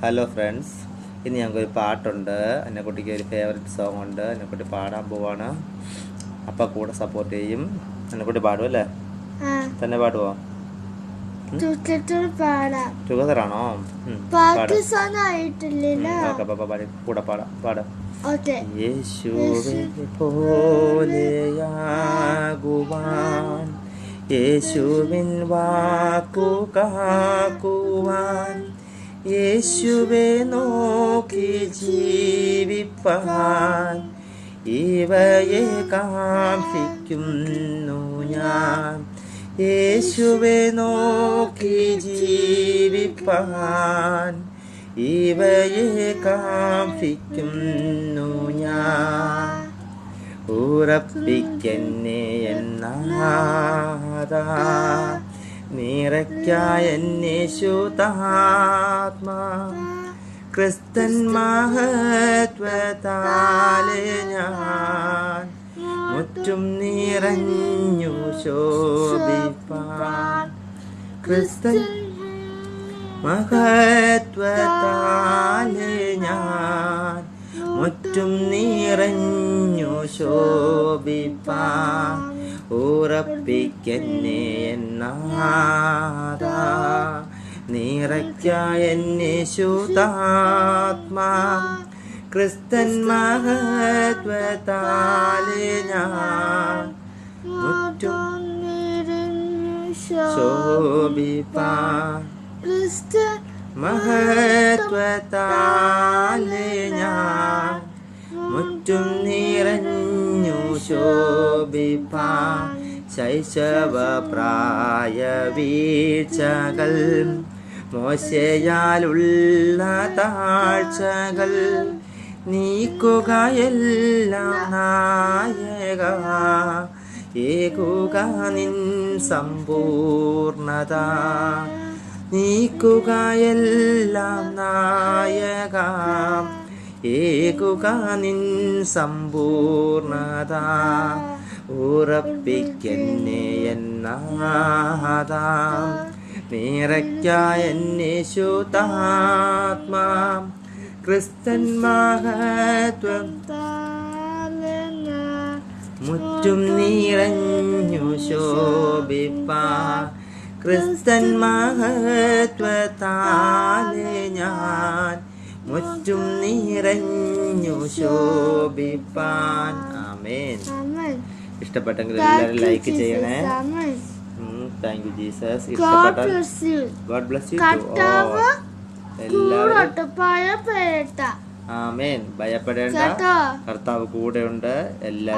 Hello friends, ഇനി ഞങ്ങൾക്കൊരു പാട്ടുണ്ട്. എന്നെക്കുട്ടിക്ക് ഒരു ഫേവററ്റ് സോങ് ഉണ്ട്. എന്നെക്കുട്ടി പാടാൻ പോവാണ്. അപ്പം കൂടെ സപ്പോർട്ട് ചെയ്യും. എന്നെക്കുട്ടി പാടും അല്ലേ? തന്നെ പാടുവോ? ടുഗദറാണോ? കൂടെ പാടാം. യേശുവേ പോലെയാകുവാൻ, യേശുവിൻ വാക്കു കാക്കുവാൻ, യേശുവെ നോക്കി ജീവിപ്പാൻ ഇവയെ കാംക്ഷിക്കുന്നു ഞാൻ. യേശുവെ നോക്കി ജീവിപ്പാൻ ഇവയെ കാംക്ഷിക്കുന്നു ഞാൻ. ഉറപ്പിക്കെന്നെ എന്നാഥാ, നിറയ്ക്കായെന്നേശുതാത്മാ, ക്രിസ്തൻ മഹത്വത്താലെ ഞാൻ മുറ്റും നിറഞ്ഞു ശോഭിപ്പാൻ. ക്രിസ്തൻ മഹത്വത്താലെ ഞാൻ മുറ്റും നിറഞ്ഞു ശോഭിപ്പാൻ. ഉറപ്പിക്കെന്നെ എന്നാഥാ, നിറയ്ക്കായെന്നേശുതാത്മാ, ക്രിസ്തൻ മഹത്വത്താലെ ഞാൻ മുറ്റും ശോഭിപ്പാൻ. മഹത്വത്താലെ ഞാൻ മുറ്റും നിറഞ്ഞു ശോഭിപ്പാൻ. ശൈശവ പ്രായ വീഴ്ചകൾ, മോശയാലുള്ള താഴ്ചകൾ നീക്കുകയെല്ലാം നായക, ഏകുക നിൻ സമ്പൂർണത. നീക്കുകയെല്ലാം നായക, ഏകുക നിൻ സമ്പൂർണത. ഉറപ്പിക്കെന്നെ എന്നാഥാ, നിറയ്ക്കായെന്നേശുതാത്മാ, ക്രിസ്തൻ മഹത്വം മുറ്റും നിറഞ്ഞു ശോഭിപ്പാൻ. ക്രിസ്തൻ മഹത്വത്താലെ ഞാൻ മുറ്റും നിറഞ്ഞു ശോഭിപ്പാൻ. ആമേൻ. ഇഷ്ടപ്പെട്ടെങ്കിൽ എല്ലാവരും ലൈക്ക് ചെയ്യണേ. Thank you Jesus. God bless you. എല്ലാവരും ആമേൻ. ഭയപ്പെടേണ്ട, കർത്താവ് കൂടെ ഉണ്ട്. എല്ലാ